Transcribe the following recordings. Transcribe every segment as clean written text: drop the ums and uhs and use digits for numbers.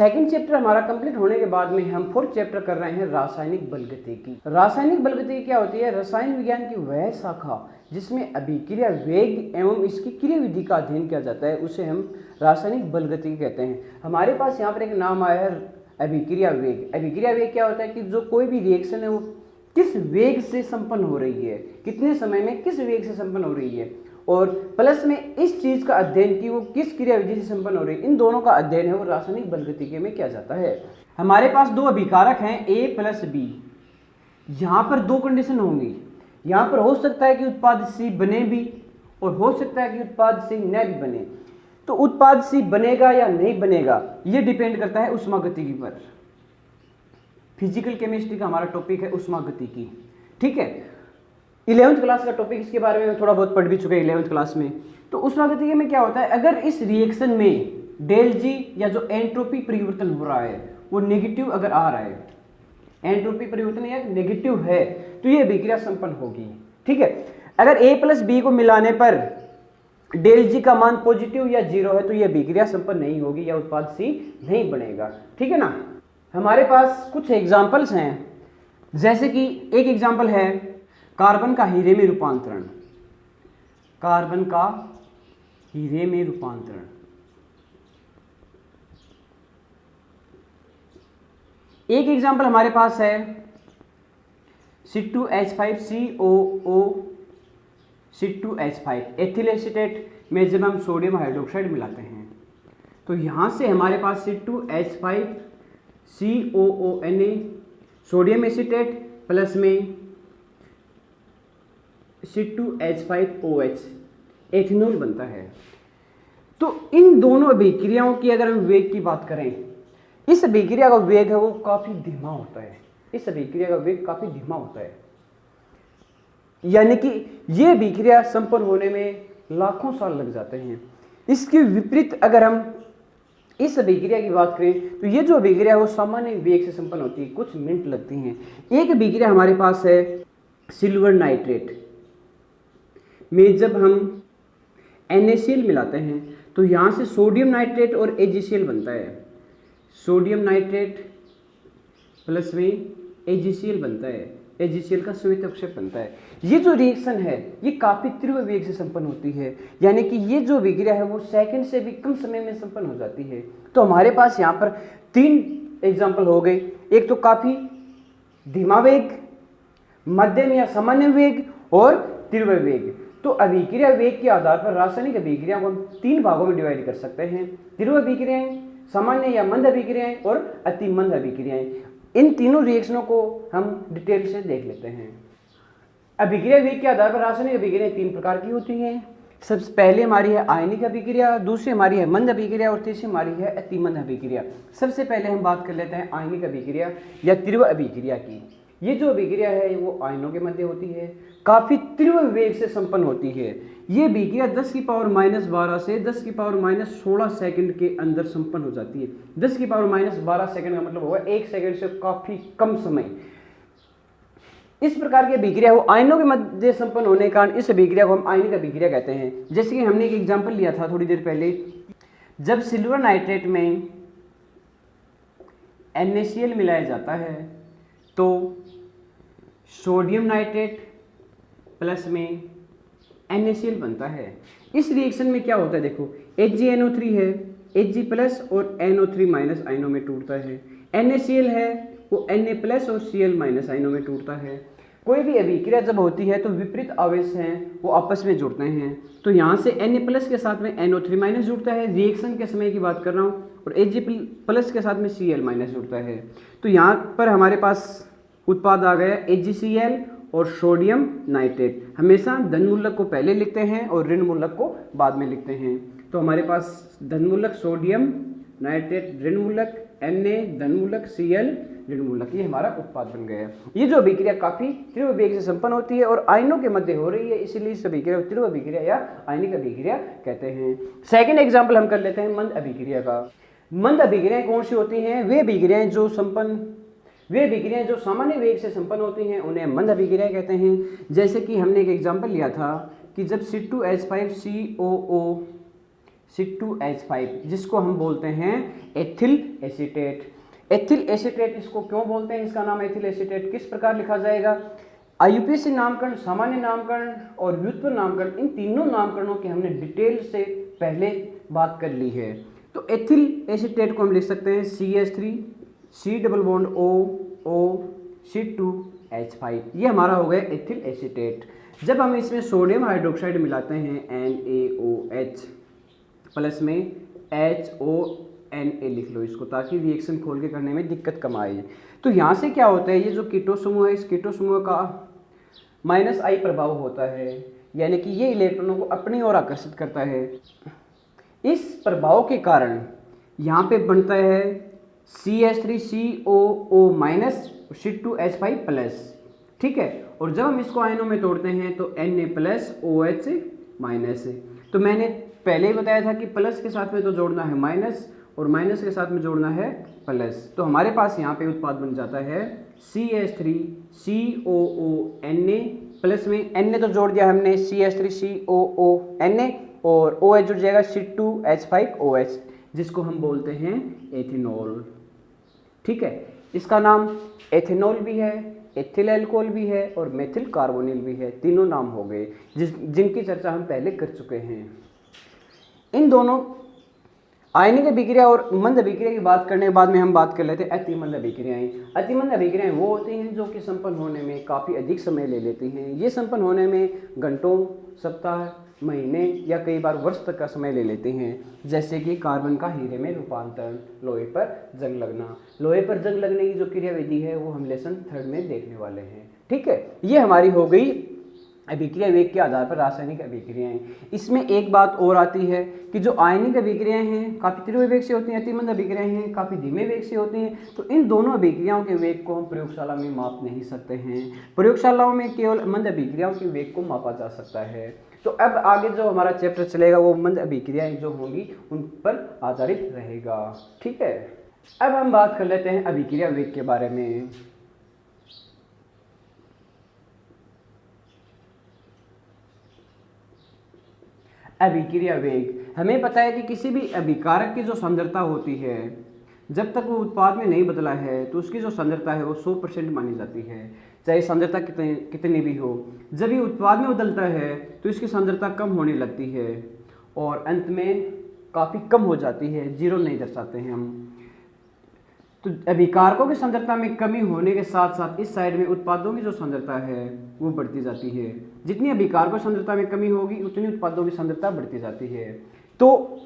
Second chapter हमारा complete होने के बाद में हम फोर्थ चैप्टर कर रहे हैं रासायनिक बलगतिकी। रासायनिक बलगतिकी क्या होती है? रसायन विज्ञान की वह शाखा जिसमें अभिक्रिया वेग एवं इसकी क्रियाविधि का अध्ययन किया जाता है, उसे हम रासायनिक बलगतिकी कहते हैं। हमारे पास यहाँ पर एक नाम आया है अभिक्रिया वेग। अभिक्रिया वेग क्या होता है कि जो कोई भी रिएक्शन है वो किस वेग से संपन्न हो रही है, कितने समय में किस वेग से संपन्न हो रही है, और प्लस में इस चीज का अध्ययन कि वो किस क्रियाविधि से संपन्न हो रही है, इन दोनों का अध्ययन है वो रासायनिक बलगतिकी में किया जाता है। हमारे पास दो अभिकारक हैं A प्लस B। यहाँ पर दो कंडीशन होंगी, यहाँ पर हो सकता है कि उत्पाद C बने भी और हो सकता है कि उत्पाद C न भी बने। तो उत्पाद C बनेगा या नहीं बनेगा ये डिपेंड करता है उष्मागतिकी पर। फिजिकल केमिस्ट्री का हमारा टॉपिक है उष्मागतिकी, ठीक है। 11वीं क्लास का टॉपिक इसके बारे में थोड़ा बहुत पढ़ भी चुके हैं 11वीं क्लास में। तो उष्मागतिकी में क्या होता है, अगर इस रिएक्शन में डेल जी या जो एंट्रोपी परिवर्तन हो रहा है वो नेगेटिव अगर आ रहा है, एंट्रोपी परिवर्तन या नेगेटिव है, तो ये अभिक्रिया संपन्न होगी, ठीक है। अगर A प्लस B को मिलाने पर डेल जी का मान पॉजिटिव या 0 है तो ये अभिक्रिया संपन्न नहीं होगी या उत्पाद C नहीं बनेगा, ठीक है ना। हमारे पास कुछ एग्जाम्पल्स हैं, जैसे कि एक एग्जाम्पल है कार्बन का हीरे में रूपांतरण। कार्बन का हीरे में रूपांतरण, एक एग्जाम्पल हमारे पास है C2H5COO C2H5 एथिल एसीटेट में जब हम सोडियम हाइड्रोक्साइड मिलाते हैं तो यहां से हमारे पास C2H5COONA सोडियम एसीटेट प्लस में C2H5OH एथेनॉल बनता है। तो इन दोनों अभिक्रियाओं की अगर हम वेग की बात करें, इस अभिक्रिया का वेग है वो काफी धीमा होता है, इस अभिक्रिया का वेग काफी धीमा होता है, यानी कि ये अभिक्रिया संपन्न होने में लाखों साल लग जाते हैं। इसके विपरीत अगर हम इस अभिक्रिया की बात करें तो ये जो अभिक्रिया है वो सामान्य वेग से संपन्न होती है, कुछ मिनट लगती हैं। एक अभिक्रिया हमारे पास है सिल्वर नाइट्रेट में जब हम NaCl मिलाते हैं तो यहाँ से सोडियम नाइट्रेट और AgCl बनता है, सोडियम नाइट्रेट प्लस में AgCl बनता है, AgCl का श्वेत अवक्षेप बनता है। ये जो रिएक्शन है ये काफी तीव्र वेग से संपन्न होती है, यानी कि ये जो अभिक्रिया है वो सेकंड से भी कम समय में संपन्न हो जाती है। तो हमारे पास यहाँ पर 3 एग्जाम्पल हो गए, एक तो काफी धीमा वेग, मध्यम या सामान्य वेग और तीव्र वेग। तो अभिक्रिया वेग के आधार पर रासायनिक अभिक्रिया को हम 3 भागों में डिवाइड कर सकते हैं, तीव्र अभिक्रियाएं, सामान्य या मंद अभिक्रियाएं और अति मंद अभिक्रियाएं। इन तीनों रिएक्शनों को हम डिटेल से देख लेते हैं। अभिक्रिया वेग के आधार पर रासायनिक अभिक्रियाएं 3 प्रकार की होती हैं। सबसे पहले हमारी है आयनिक अभिक्रिया, दूसरी हमारी है मंद अभिक्रिया और तीसरी हमारी है अति मंद अभिक्रिया। सबसे पहले हम बात कर लेते हैं आयनिक अभिक्रिया या तीव्र अभिक्रिया की। ये जो अभिक्रिया है वो आयनों के मध्य होती है, काफी तीव्र वेग से संपन्न होती है। ये अभिक्रिया 10⁻12 से 10⁻16 सेकंड के अंदर संपन्न हो जाती है। 10⁻12 सेकंड का मतलब होगा 1 सेकंड से काफी कम समय। इस प्रकार की अभिक्रिया वो आयनों के मध्य संपन्न होने के कारण इस अभिक्रिया को हम आयनिक अभिक्रिया कहते हैं। जैसे कि हमने एक एग्जाम्पल लिया था थोड़ी देर पहले, जब सिल्वर नाइट्रेट में NaCl मिलाया जाता है तो सोडियम नाइट्रेट प्लस में NaCl बनता है। इस रिएक्शन में क्या होता है, देखो HgNO3 है, Hg प्लस और NO3 माइनस आयनों में टूटता है। NaCl है वो Na प्लस और Cl माइनस आयनों में टूटता है। कोई भी अभिक्रिया जब होती है तो विपरीत आवेश हैं वो आपस में जुड़ते हैं। तो यहाँ से Na प्लस के साथ में NO3 माइनस जुड़ता है, रिएक्शन के समय की बात कर रहा हूँ, और Hg प्लस के साथ में Cl माइनस जुड़ता है। तो यहाँ पर हमारे पास उत्पाद आ गया HgCl और सोडियम नाइट्रेट। हमेशा धन मूलक को पहले लिखते हैं और ऋण मूलक को बाद में लिखते हैं। तो हमारे पास धन मूलक सोडियम नाइट्रेट ऋण मूलक, Na धन मूलक, Cl ऋण मूलक, ये हमारा उत्पाद बन गया। ये जो अभिक्रिया काफी तीव्र वेग से संपन्न होती है और आयनों के मध्य हो रही है, इसीलिए इस अभिक्रिया को तीव्र अभिक्रिया या आयनिक अभिक्रिया कहते हैं। सेकंड एग्जाम्पल हम कर लेते हैं मंद अभिक्रिया का। मंद अभिक्रियाएं कौन सी होती हैं? वे अभिक्रियाएं जो सामान्य वेग से संपन्न होती हैं उन्हें मंद अभिक्रिया कहते हैं। जैसे कि हमने एक एग्जाम्पल लिया था कि जब C2H5COO C2H5, जिसको हम बोलते हैं एथिल एसीटेट। एथिल एसीटेट इसको क्यों बोलते हैं, इसका नाम एथिल एसीटेट किस प्रकार लिखा जाएगा? IUPAC नामकरण, सामान्य नामकरण और व्युत्पन्न नामकरण, इन तीनों नामकरणों की हमने डिटेल से पहले बात कर ली है। तो एथिल एसीटेट को हम लिख सकते हैं CH3 C double bond O C2H5, ये हमारा हो गया एथिल एसीटेट। जब हम इसमें सोडियम हाइड्रोक्साइड मिलाते हैं NaOH प्लस में HONA लिख लो इसको, ताकि रिएक्शन खोल के करने में दिक्कत कम आए। तो यहाँ से क्या होता है, ये जो कीटो समूह है, इस कीटो समूह का -I प्रभाव होता है, यानी कि ये इलेक्ट्रॉनों को अपनी ओर आकर्षित करता है। इस प्रभाव के कारण यहाँ पे बनता है CH3COO माइनस C2H5 प्लस, ठीक है। और जब हम इसको आयनों में तोड़ते हैं तो Na प्लस OH माइनस। तो मैंने पहले ही बताया था कि प्लस के साथ में तो जोड़ना है माइनस और माइनस के साथ में जोड़ना है प्लस। तो हमारे पास यहाँ पे उत्पाद बन जाता है CH3COO Na प्लस में Na तो जोड़ दिया हमने CH3COO Na और OH जुड़ जाएगा C2H5OH, जिसको हम बोलते हैं एथेनॉल, ठीक है। इसका नाम एथेनॉल भी है, एथिल अल्कोहल भी है और मेथिल कार्बोनिल भी है, तीनों नाम हो गए जिनकी चर्चा हम पहले कर चुके हैं। इन दोनों आयनिक अभिक्रिया और मंद अभिक्रिया की बात करने के बाद में हम बात कर लेते हैं अतिमंद अभिक्रियाएं। अतिमंद अभिक्रियाएं वो होती हैं जो कि संपन्न होने में काफ़ी अधिक समय ले लेती हैं। ये संपन्न होने में घंटों, सप्ताह, महीने या कई बार वर्ष तक का समय ले लेते हैं, जैसे कि कार्बन का हीरे में रूपांतरण, लोहे पर जंग लगना। लोहे पर जंग लगने की जो क्रियाविधि है वो हम लेसन 3 में देखने वाले हैं, ठीक है। ये हमारी हो गई अभिक्रिया वेग के आधार पर रासायनिक अभिक्रियाएं। इसमें एक बात और आती है कि जो आयनिक अभिक्रियाएं हैं काफ़ी तीव्र वेग से होती हैं, अतिमंद अभिक्रियाएं हैं काफ़ी धीमे वेग से होती हैं। तो इन दोनों अभिक्रियाओं के वेग को हम प्रयोगशाला में माप नहीं सकते हैं। प्रयोगशालाओं में केवल मंद अभिक्रियाओं के वेग को मापा जा सकता है। तो अब आगे जो हमारा चैप्टर चलेगा वो मंद अभिक्रियाएं जो होंगी उन पर आधारित रहेगा, ठीक है। अब हम बात कर लेते हैं अभिक्रिया वेग के बारे में। अभिक्रिया वेग, हमें पता है कि किसी भी अभिकारक की जो सांद्रता होती है, जब तक वो उत्पाद में नहीं बदला है तो उसकी जो सांद्रता है वो 100% मानी जाती है, चाहे सांद्रता कितनी भी हो। जब ये उत्पाद में बदलता है तो इसकी सांद्रता कम होने लगती है और अंत में काफ़ी कम हो जाती है, 0 नहीं दर्शाते हैं हम। तो अभिकारकों की सांद्रता में कमी होने के साथ साथ इस साइड में उत्पादों की जो सांद्रता है वो बढ़ती जाती है। जितनी अभिकारकों की सांद्रता में कमी होगी उतनी उत्पादों की सांद्रता बढ़ती जाती है। तो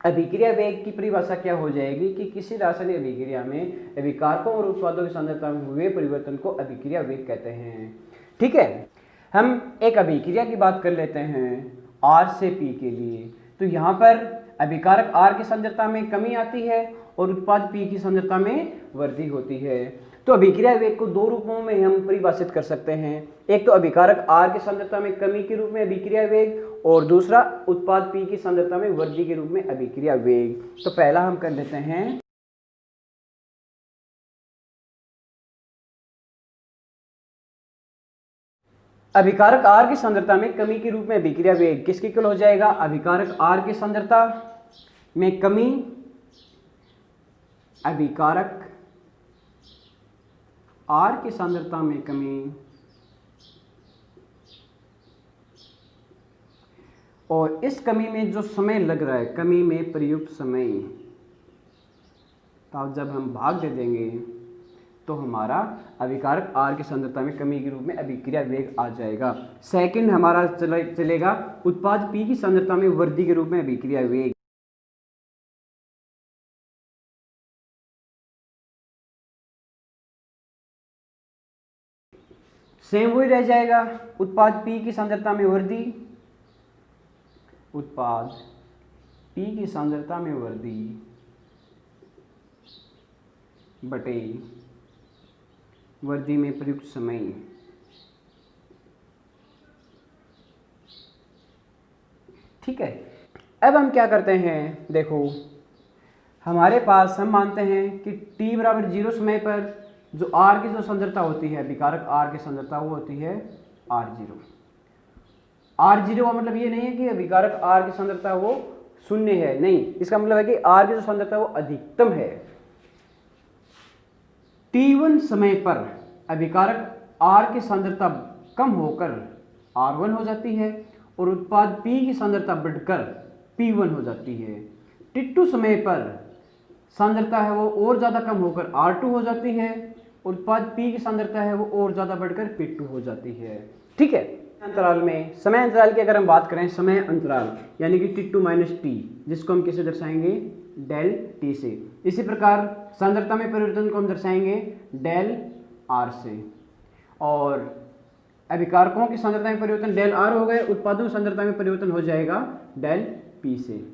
अभिक्रिया वेग की परिभाषा क्या हो जाएगी कि किसी रासायनिक अभिक्रिया में अभिकारकों और उत्पादों की सांद्रता में हुए परिवर्तन को अभिक्रिया वेग कहते हैं, ठीक है। हम एक अभिक्रिया की बात कर लेते हैं R से P के लिए। तो यहाँ पर अभिकारक R की सांद्रता में कमी आती है और उत्पाद P की सांद्रता में वृद्धि होती है। तो अभिक्रिया वेग को 2 रूपों में हम परिभाषित कर सकते हैं। एक तो अभिकारक R की सांद्रता में कमी के रूप में अभिक्रिया वेग और दूसरा उत्पाद P की सांद्रता में वृद्धि के रूप में अभिक्रिया वेग। तो पहला हम कर लेते हैं अभिकारक R की सांद्रता में कमी के रूप में अभिक्रिया वेग किसके इक्वल हो जाएगा? अभिकारक R की सांद्रता में कमी, अभिकारक R की सांद्रता में कमी और इस कमी में जो समय लग रहा है, कमी में प्रयुक्त समय, तो जब हम भाग दे देंगे तो हमारा अभिकारक R की सांद्रता में कमी के रूप में अभिक्रिया वेग आ जाएगा। सेकंड हमारा चलेगा उत्पाद P की सांद्रता में वृद्धि के रूप में अभिक्रिया वेग। सेम वही रह जाएगा, उत्पाद P की सांद्रता में वृद्धि, उत्पाद P की सांद्रता में वृद्धि बटे वृद्धि में प्रयुक्त समय। ठीक है, अब हम क्या करते हैं, देखो हमारे पास हम मानते हैं कि t बराबर 0 समय पर जो R की जो सांद्रता होती है, अभिकारक R की सांद्रता वो होती है R0। R0 का मतलब ये नहीं है कि अभिकारक R की सांद्रता वो शून्य है, नहीं, इसका मतलब है कि r की जो सांद्रता है वो अधिकतम है। t1 समय पर अभिकारक r की सांद्रता कम होकर r1 हो जाती है और उत्पाद P की सांद्रता बढ़कर P1 हो जाती है। t2 समय पर सांद्रता है वो और ज़्यादा कम होकर R2 हो जाती है, उत्पाद P की सांद्रता है वो और ज़्यादा बढ़कर P2 हो जाती है। ठीक है, अंतराल में समय अंतराल की अगर हम बात करें, समय अंतराल यानी कि T2 माइनस टी, जिसको हम किसे दर्शाएंगे, डेल टी से। इसी प्रकार सांद्रता में परिवर्तन को हम दर्शाएंगे डेल आर से, और अभिकारकों की सांद्रता में परिवर्तन डेल आर हो गए, उत्पादों की सांद्रता में परिवर्तन हो जाएगा डेल पी से।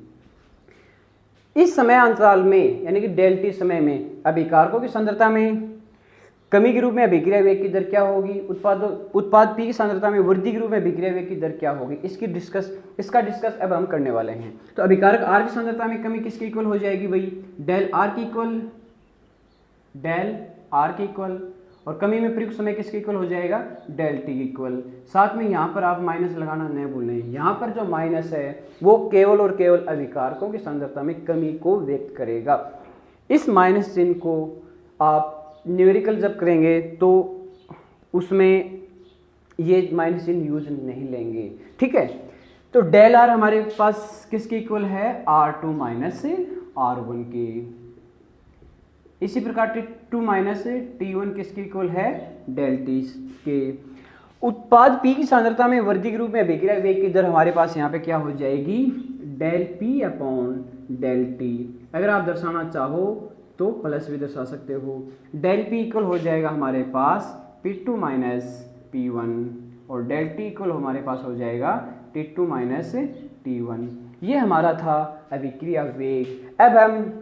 इस समय अंतराल में यानी कि डेल टी समय में अभिकारकों की सांद्रता में कमी के रूप में अभिक्रिया वेग की दर क्या होगी, उत्पाद पी की सांद्रता में वृद्धि के रूप में अभिक्रिया वेग की दर क्या होगी, इसका डिस्कस अब हम करने वाले हैं। तो अभिकारक आर की सांद्रता में कमी किसके इक्वल हो जाएगी भाई, डेल आर की इक्वल, डेल आर के इक्वल, और कमी में प्रयुक्त समय किसके इक्वल हो जाएगा, डेल टी इक्वल। साथ में यहाँ पर आप माइनस लगाना नहीं भूलें, यहाँ पर जो माइनस है वो केवल और केवल अभिकारकों की सांद्रता में कमी को व्यक्त करेगा। इस माइनस चिन्ह को आप न्यूमेरिकल जब करेंगे तो उसमें ये माइनस चिन्ह यूज नहीं लेंगे। ठीक है, तो डेल आर हमारे पास किसके इक्वल है, R2 माइनस R1 के। इसी प्रकार T2 माइनस T1 किसके इक्वल है, डेल टी के। उत्पाद P की सांद्रता में वृद्धि के रूप में अभिक्रिया वेग की दर हमारे पास यहाँ पे क्या हो जाएगी, del P upon del T. अगर आप दर्शाना चाहो तो प्लस भी दर्शा सकते हो। डेल P इक्वल हो जाएगा हमारे पास P2 माइनस P1 और डेल T इक्वल हमारे पास हो जाएगा T2 माइनस T1। ये हमारा था अभिक्रिया वेग। अब हम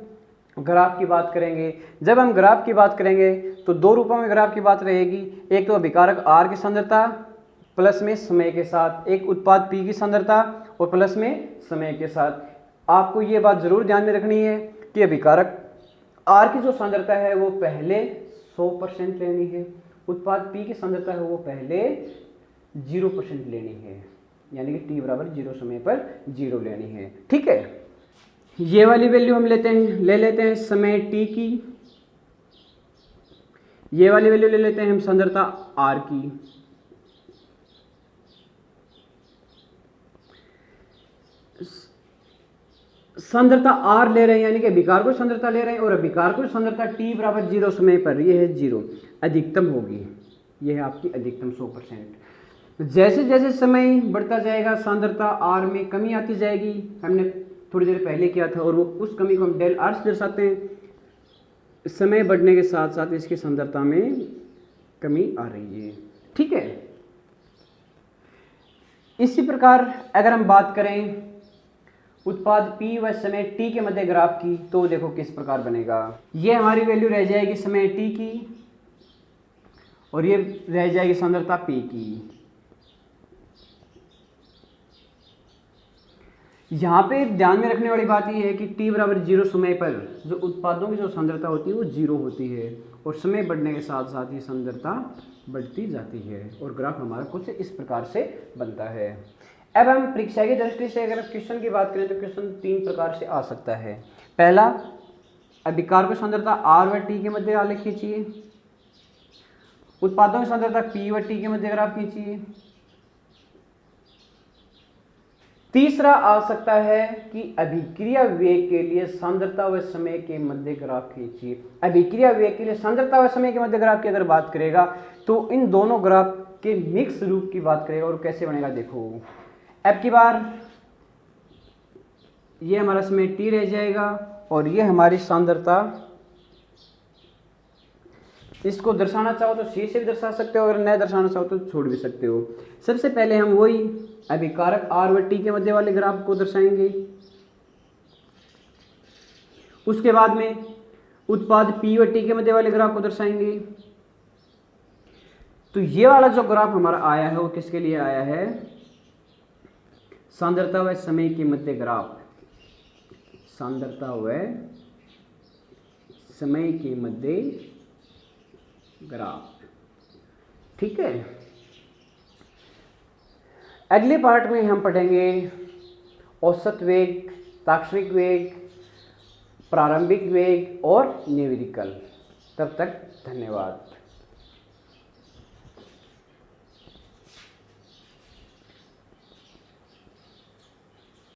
ग्राफ की बात करेंगे। जब हम ग्राफ की बात करेंगे तो दो रूपों में ग्राफ की बात रहेगी, एक तो अभिकारक R की सांद्रता प्लस में समय के साथ, एक उत्पाद P की सांद्रता और प्लस में समय के साथ। आपको ये बात जरूर ध्यान में रखनी है कि अभिकारक R की जो सांद्रता है वो पहले 100% लेनी है, उत्पाद P की सांद्रता है वो पहले 0% लेनी है, यानी कि t बराबर 0 समय पर 0 लेनी है। ठीक है, ये वाली वैल्यू हम ले लेते हैं समय t की, ये वाली वैल्यू ले लेते हैं हम सांद्रता R की। सांद्रता R ले रहे हैं यानी कि अभिकारक सांद्रता ले रहे हैं, और अभिकारक सांद्रता t बराबर 0 समय पर, ये है 0, अधिकतम होगी, ये है आपकी अधिकतम 100%। जैसे जैसे समय बढ़ता जाएगा सांद्रता R में कमी आती जाएगी, हमने थोड़ी देर पहले किया था, और वो उस कमी को हम डेल आर से दर्शाते हैं। समय बढ़ने के साथ साथ इसकी सांद्रता में कमी आ रही है। ठीक है, इसी प्रकार अगर हम बात करें उत्पाद P व समय t के मध्य ग्राफ की, तो देखो किस प्रकार बनेगा। ये हमारी वैल्यू रह जाएगी समय t की और ये रह जाएगी सांद्रता P की। यहाँ पे ध्यान में रखने वाली बात यह है कि t बराबर 0 समय पर जो उत्पादों की जो सांद्रता होती है वो 0 होती है, और समय बढ़ने के साथ साथ ये सांद्रता बढ़ती जाती है, और ग्राफ हमारा कुछ इस प्रकार से बनता है। अब हम परीक्षा की दृष्टि से अगर क्वेश्चन की बात करें तो क्वेश्चन 3 प्रकार से आ सकता है। पहला, अभिकारक सांद्रता R व T के मध्य आलेख खींचिए, उत्पादों की सांद्रता P व T के मध्य ग्राफ खींचिए। तीसरा आ सकता है कि अभिक्रिया वेग के लिए सांद्रता व समय के मध्य ग्राफ खींचिए। अभिक्रिया वेग के लिए सांद्रता व समय के मध्य ग्राफ की अगर बात करेगा तो इन दोनों ग्राफ के मिक्स रूप की बात करेगा, और कैसे बनेगा देखो। अब की बार ये हमारा समय t रह जाएगा और ये हमारी सांद्रता। इसको दर्शाना चाहो तो c से भी दर्शा सकते हो, अगर न दर्शाना चाहो तो छोड़ भी सकते हो। सबसे पहले हम वही अभिकारक R व T के मध्य वाले ग्राफ को दर्शाएंगे, उसके बाद में उत्पाद P व T के मध्य वाले ग्राफ को दर्शाएंगे। तो ये वाला जो ग्राफ हमारा आया है वो किसके लिए आया है, सांद्रता व समय के मध्य ग्राफ, सांद्रता व समय के मध्य ग्राफ। ठीक है, अगले पार्ट में हम पढ़ेंगे औसत वेग पाक्षिक वेग, प्रारंभिक वेग और न्यूमेरिकल। तब तक धन्यवाद।